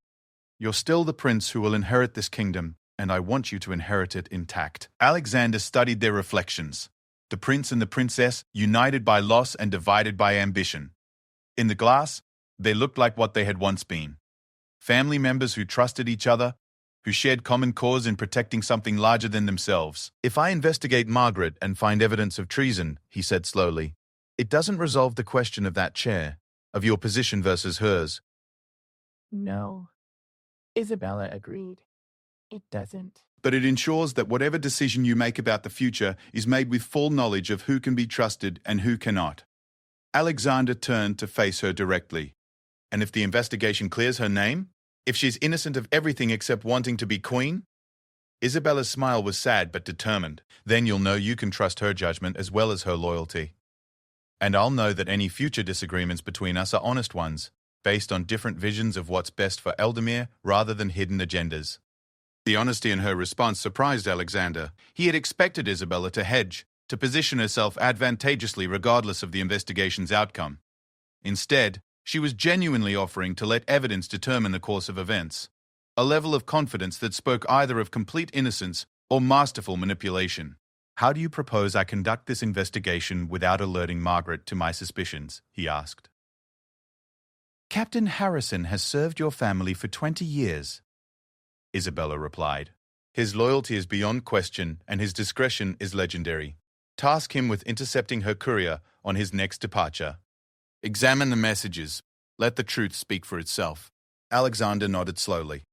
You're still the prince who will inherit this kingdom, and I want you to inherit it intact. Alexander studied their reflections. The prince and the princess, united by loss and divided by ambition. In the glass, they looked like what they had once been. Family members who trusted each other, who shared common cause in protecting something larger than themselves. If I investigate Margaret and find evidence of treason, he said slowly, it doesn't resolve the question of that chair, of your position versus hers. No, Isabella agreed. It doesn't. But it ensures that whatever decision you make about the future is made with full knowledge of who can be trusted and who cannot. Alexander turned to face her directly. And if the investigation clears her name? If she's innocent of everything except wanting to be queen? Isabella's smile was sad but determined. Then you'll know you can trust her judgment as well as her loyalty. And I'll know that any future disagreements between us are honest ones, based on different visions of what's best for Eldamir rather than hidden agendas. The honesty in her response surprised Alexander. He had expected Isabella to hedge, to position herself advantageously regardless of the investigation's outcome. Instead, she was genuinely offering to let evidence determine the course of events, a level of confidence that spoke either of complete innocence or masterful manipulation. How do you propose I conduct this investigation without alerting Margaret to my suspicions? He asked. Captain Harrison has served your family for 20 years, Isabella replied. His loyalty is beyond question and his discretion is legendary. Task him with intercepting her courier on his next departure. Examine the messages. Let the truth speak for itself. Alexander nodded slowly.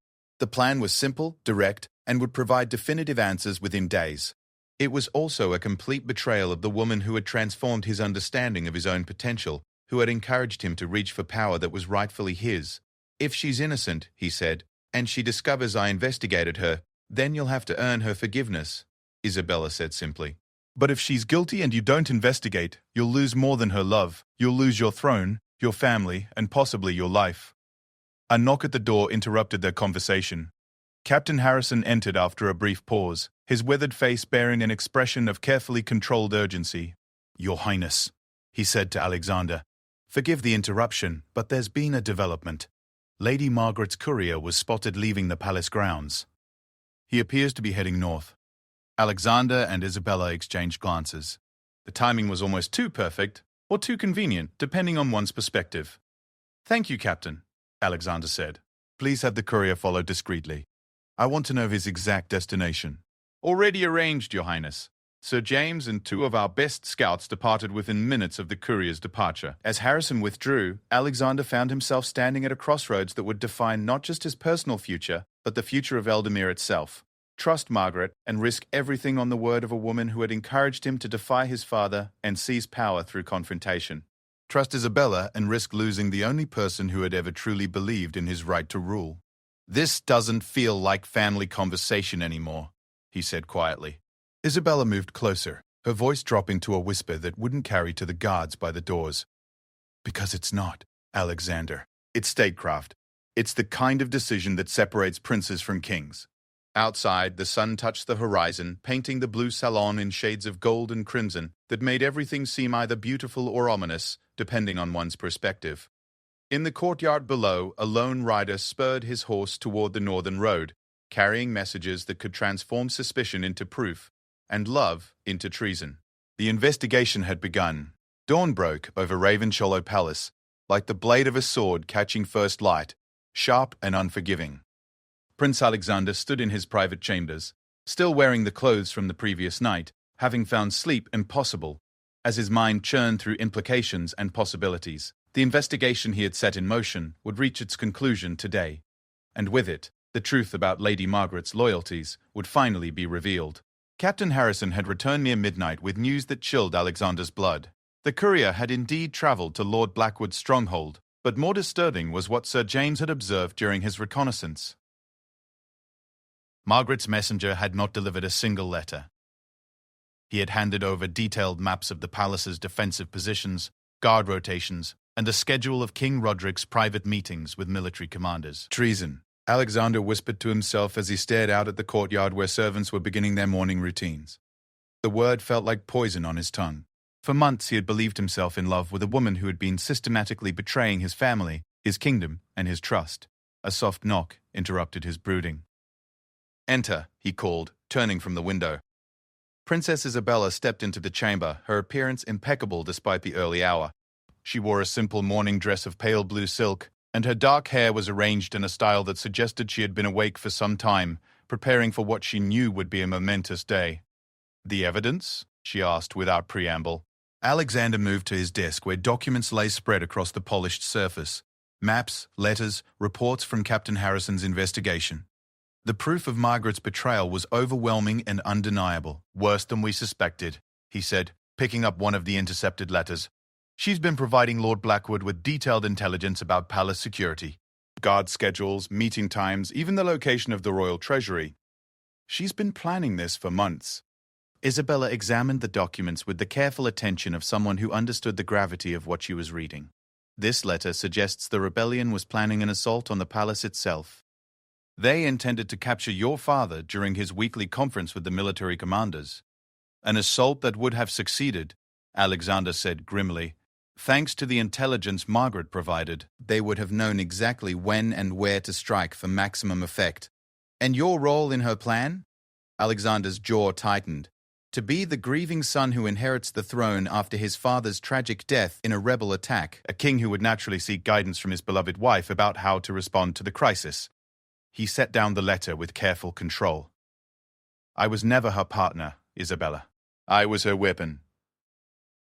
The plan was simple, direct, and would provide definitive answers within days. It was also a complete betrayal of the woman who had transformed his understanding of his own potential, who had encouraged him to reach for power that was rightfully his. If she's innocent, he said, and she discovers I investigated her, then you'll have to earn her forgiveness, Isabella said simply. But if she's guilty and you don't investigate, you'll lose more than her love. You'll lose your throne, your family, and possibly your life. A knock at the door interrupted their conversation. Captain Harrison entered after a brief pause, his weathered face bearing an expression of carefully controlled urgency. Your Highness, he said to Alexander, forgive the interruption, but there's been a development. Lady Margaret's courier was spotted leaving the palace grounds. He appears to be heading north. Alexander and Isabella exchanged glances. The timing was almost too perfect, or too convenient, depending on one's perspective. Thank you, Captain, Alexander said. Please have the courier follow discreetly. I want to know his exact destination. Already arranged, Your Highness. Sir James and 2 of our best scouts departed within minutes of the courier's departure. As Harrison withdrew, Alexander found himself standing at a crossroads that would define not just his personal future, but the future of Eldamir itself. Trust Margaret and risk everything on the word of a woman who had encouraged him to defy his father and seize power through confrontation. Trust Isabella and risk losing the only person who had ever truly believed in his right to rule. This doesn't feel like family conversation anymore, he said quietly. Isabella moved closer, her voice dropping to a whisper that wouldn't carry to the guards by the doors. Because it's not, Alexander. It's statecraft. It's the kind of decision that separates princes from kings. Outside, the sun touched the horizon, painting the blue salon in shades of gold and crimson that made everything seem either beautiful or ominous, depending on one's perspective. In the courtyard below, a lone rider spurred his horse toward the northern road, carrying messages that could transform suspicion into proof, and love into treason. The investigation had begun. Dawn broke over Ravenshollow Palace, like the blade of a sword catching first light, sharp and unforgiving. Prince Alexander stood in his private chambers, still wearing the clothes from the previous night, having found sleep impossible, as his mind churned through implications and possibilities. The investigation he had set in motion would reach its conclusion today, and with it, the truth about Lady Margaret's loyalties would finally be revealed. Captain Harrison had returned near midnight with news that chilled Alexander's blood. The courier had indeed travelled to Lord Blackwood's stronghold, but more disturbing was what Sir James had observed during his reconnaissance. Margaret's messenger had not delivered a single letter. He had handed over detailed maps of the palace's defensive positions, guard rotations, and the schedule of King Roderick's private meetings with military commanders. Treason, Alexander whispered to himself as he stared out at the courtyard where servants were beginning their morning routines. The word felt like poison on his tongue. For months he had believed himself in love with a woman who had been systematically betraying his family, his kingdom, and his trust. A soft knock interrupted his brooding. "Enter," he called, turning from the window. Princess Isabella stepped into the chamber, her appearance impeccable despite the early hour. She wore a simple morning dress of pale blue silk, and her dark hair was arranged in a style that suggested she had been awake for some time, preparing for what she knew would be a momentous day. "The evidence?" she asked without preamble. Alexander moved to his desk where documents lay spread across the polished surface. Maps, letters, reports from Captain Harrison's investigation. The proof of Margaret's betrayal was overwhelming and undeniable. "Worse than we suspected," he said, picking up one of the intercepted letters. "She's been providing Lord Blackwood with detailed intelligence about palace security. Guard schedules, meeting times, even the location of the royal treasury. She's been planning this for months." Isabella examined the documents with the careful attention of someone who understood the gravity of what she was reading. "This letter suggests the rebellion was planning an assault on the palace itself. They intended to capture your father during his weekly conference with the military commanders. An assault that would have succeeded," Alexander said grimly. "Thanks to the intelligence Margaret provided, they would have known exactly when and where to strike for maximum effect. And your role in her plan?" Alexander's jaw tightened. "To be the grieving son who inherits the throne after his father's tragic death in a rebel attack, a king who would naturally seek guidance from his beloved wife about how to respond to the crisis." He set down the letter with careful control. "I was never her partner, Isabella. I was her weapon."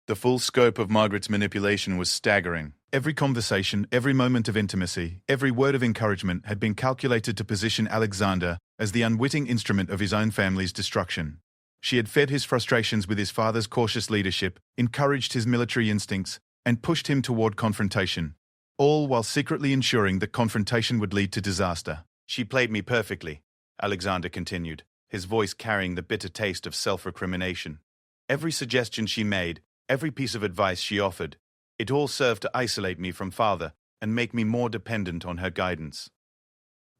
The full scope of Margaret's manipulation was staggering. Every conversation, every moment of intimacy, every word of encouragement had been calculated to position Alexander as the unwitting instrument of his own family's destruction. She had fed his frustrations with his father's cautious leadership, encouraged his military instincts, and pushed him toward confrontation, all while secretly ensuring that confrontation would lead to disaster. "She played me perfectly," Alexander continued, his voice carrying the bitter taste of self-recrimination. "Every suggestion she made, every piece of advice she offered, it all served to isolate me from father and make me more dependent on her guidance."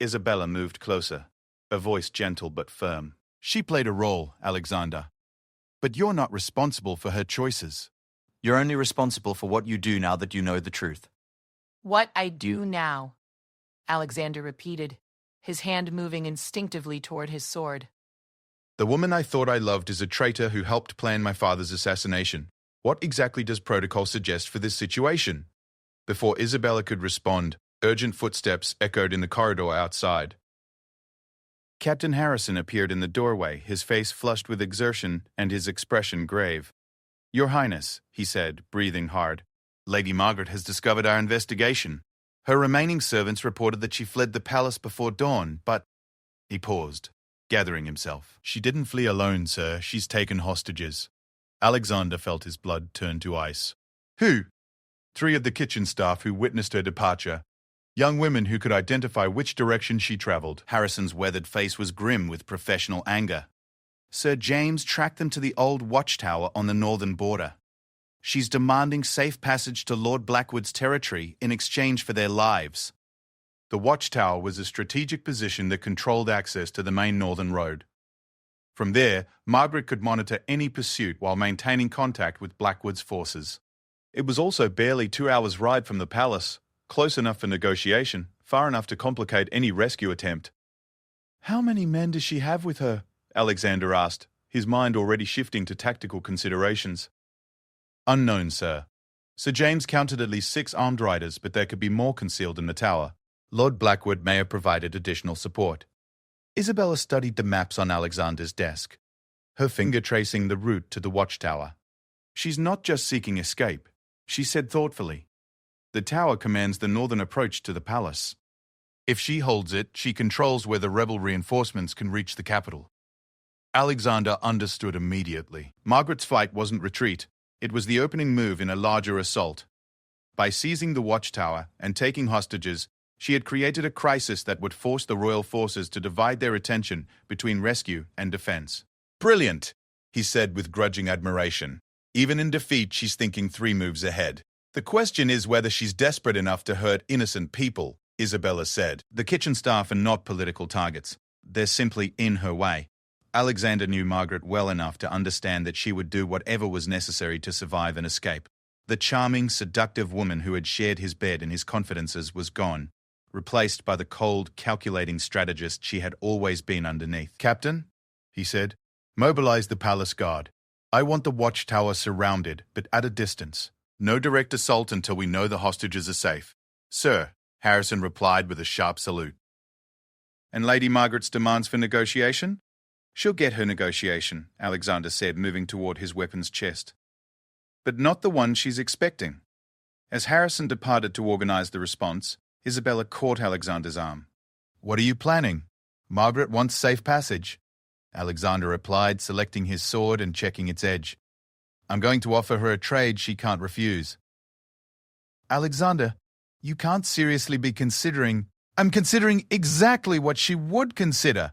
Isabella moved closer, her voice gentle but firm. "She played a role, Alexander. But you're not responsible for her choices. You're only responsible for what you do now that you know the truth." "What I do now," Alexander repeated, his hand moving instinctively toward his sword. "The woman I thought I loved is a traitor who helped plan my father's assassination. What exactly does protocol suggest for this situation?" Before Isabella could respond, urgent footsteps echoed in the corridor outside. Captain Harrison appeared in the doorway, his face flushed with exertion and his expression grave. "Your Highness," he said, breathing hard, "Lady Margaret has discovered our investigation. Her remaining servants reported that she fled the palace before dawn, but—" He paused, gathering himself. "She didn't flee alone, sir. She's taken hostages." Alexander felt his blood turn to ice. "Who?" "3 of the kitchen staff who witnessed her departure. Young women who could identify which direction she traveled." Harrison's weathered face was grim with professional anger. "Sir James tracked them to the old watchtower on the northern border. She's demanding safe passage to Lord Blackwood's territory in exchange for their lives." The watchtower was a strategic position that controlled access to the main northern road. From there, Margaret could monitor any pursuit while maintaining contact with Blackwood's forces. It was also barely 2 hours' ride from the palace, close enough for negotiation, far enough to complicate any rescue attempt. "How many men does she have with her?" Alexander asked, his mind already shifting to tactical considerations. "Unknown, sir. Sir James counted at least 6 armed riders, but there could be more concealed in the tower. Lord Blackwood may have provided additional support." Isabella studied the maps on Alexander's desk. her finger tracing the route to the watchtower. "She's not just seeking escape," she said thoughtfully. "The tower commands the northern approach to the palace. If she holds it, she controls where the rebel reinforcements can reach the capital." Alexander understood immediately. Margaret's fight wasn't retreat. It was the opening move in a larger assault. By seizing the watchtower and taking hostages, she had created a crisis that would force the royal forces to divide their attention between rescue and defense. "Brilliant," he said with grudging admiration. "Even in defeat, she's thinking 3 moves ahead." "The question is whether she's desperate enough to hurt innocent people," Isabella said. "The kitchen staff are not political targets. They're simply in her way." Alexander knew Margaret well enough to understand that she would do whatever was necessary to survive and escape. The charming, seductive woman who had shared his bed and his confidences was gone, replaced by the cold, calculating strategist she had always been underneath. "Captain," he said, "mobilize the palace guard. I want the watchtower surrounded, but at a distance. No direct assault until we know the hostages are safe." "Sir," Harrison replied with a sharp salute. "And Lady Margaret's demands for negotiation?" "She'll get her negotiation," Alexander said, moving toward his weapon's chest. "But not the one she's expecting." As Harrison departed to organize the response, Isabella caught Alexander's arm. "What are you planning?" "Margaret wants safe passage," Alexander replied, selecting his sword and checking its edge. "I'm going to offer her a trade she can't refuse." "Alexander, you can't seriously be considering—" "I'm considering exactly what she would consider,"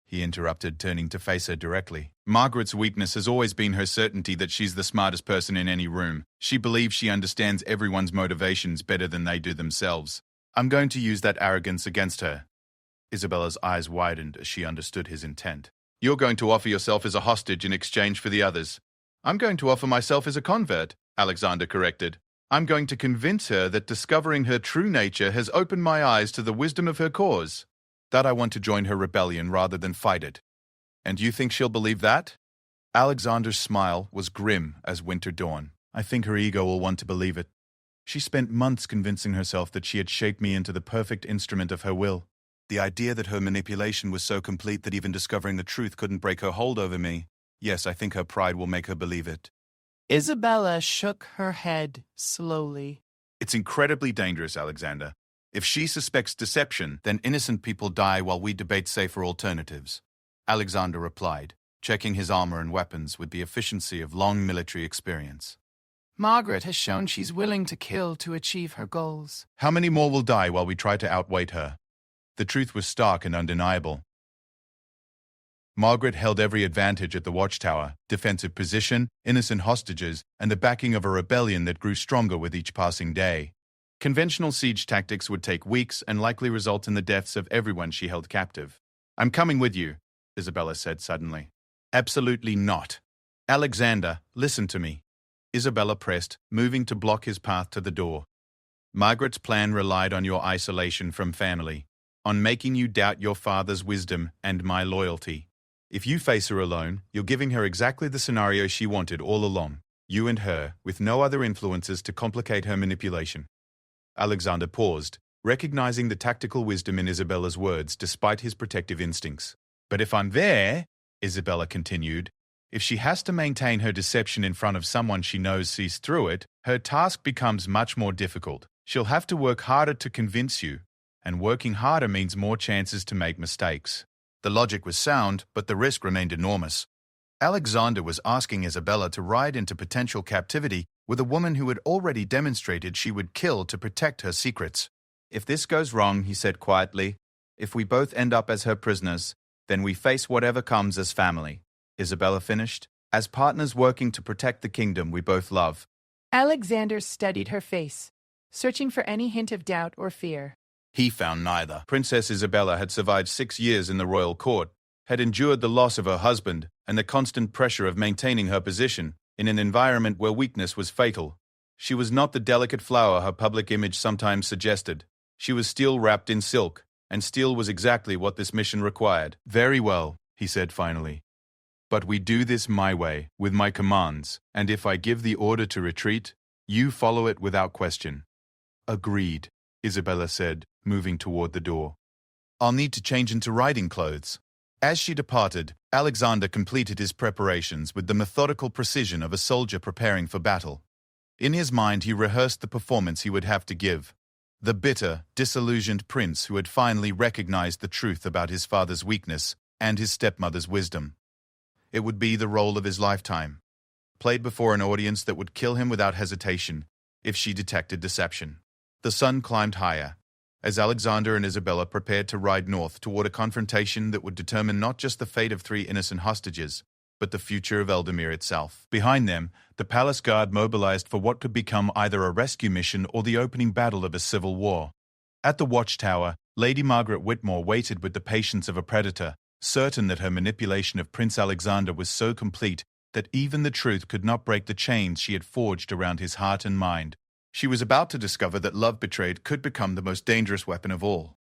he interrupted, turning to face her directly. "Margaret's weakness has always been her certainty that she's the smartest person in any room. She believes she understands everyone's motivations better than they do themselves. I'm going to use that arrogance against her." Isabella's eyes widened as she understood his intent. "You're going to offer yourself as a hostage in exchange for the others." "I'm going to offer myself as a convert," Alexander corrected. "I'm going to convince her that discovering her true nature has opened my eyes to the wisdom of her cause. That I want to join her rebellion rather than fight it." "And you think she'll believe that?" Alexander's smile was grim as winter dawn. "I think her ego will want to believe it. She spent months convincing herself that she had shaped me into the perfect instrument of her will. The idea that her manipulation was so complete that even discovering the truth couldn't break her hold over me. Yes, I think her pride will make her believe it." Isabella shook her head slowly. "It's incredibly dangerous, Alexander. If she suspects deception, then innocent people die while we debate safer alternatives," Alexander replied, checking his armor and weapons with the efficiency of long military experience. Margaret has shown she's willing to kill to achieve her goals. "How many more will die while we try to outweight her?" The truth was stark and undeniable. Margaret held every advantage at the watchtower: defensive position, innocent hostages, and the backing of a rebellion that grew stronger with each passing day. Conventional siege tactics would take weeks and likely result in the deaths of everyone she held captive. "I'm coming with you," Isabella said suddenly. "Absolutely not. Alexander, listen to me." Isabella pressed, moving to block his path to the door. "Margaret's plan relied on your isolation from family, on making you doubt your father's wisdom and my loyalty. If you face her alone, you're giving her exactly the scenario she wanted all along. You and her, with no other influences to complicate her manipulation." Alexander paused, recognizing the tactical wisdom in Isabella's words despite his protective instincts. "But if I'm there," Isabella continued, "if she has to maintain her deception in front of someone she knows sees through it, her task becomes much more difficult. She'll have to work harder to convince you, and working harder means more chances to make mistakes." The logic was sound, but the risk remained enormous. Alexander was asking Isabella to ride into potential captivity with a woman who had already demonstrated she would kill to protect her secrets. "If this goes wrong," he said quietly, "if we both end up as her prisoners, then we face whatever comes as family," Isabella finished, "as partners working to protect the kingdom we both love." Alexander studied her face, searching for any hint of doubt or fear. He found neither. Princess Isabella had survived 6 years in the royal court, had endured the loss of her husband and the constant pressure of maintaining her position in an environment where weakness was fatal. She was not the delicate flower her public image sometimes suggested. She was steel wrapped in silk, and steel was exactly what this mission required. "Very well," he said finally. "But we do this my way, with my commands, and if I give the order to retreat, you follow it without question." "Agreed," Isabella said, moving toward the door. "I'll need to change into riding clothes." As she departed, Alexander completed his preparations with the methodical precision of a soldier preparing for battle. In his mind, he rehearsed the performance he would have to give. The bitter, disillusioned prince who had finally recognized the truth about his father's weakness and his stepmother's wisdom. It would be the role of his lifetime, played before an audience that would kill him without hesitation if she detected deception. The sun climbed higher, as Alexander and Isabella prepared to ride north toward a confrontation that would determine not just the fate of 3 innocent hostages, but the future of Eldamir itself. Behind them, the palace guard mobilized for what could become either a rescue mission or the opening battle of a civil war. At the watchtower, Lady Margaret Whitmore waited with the patience of a predator, certain that her manipulation of Prince Alexander was so complete that even the truth could not break the chains she had forged around his heart and mind. She was about to discover that love betrayed could become the most dangerous weapon of all.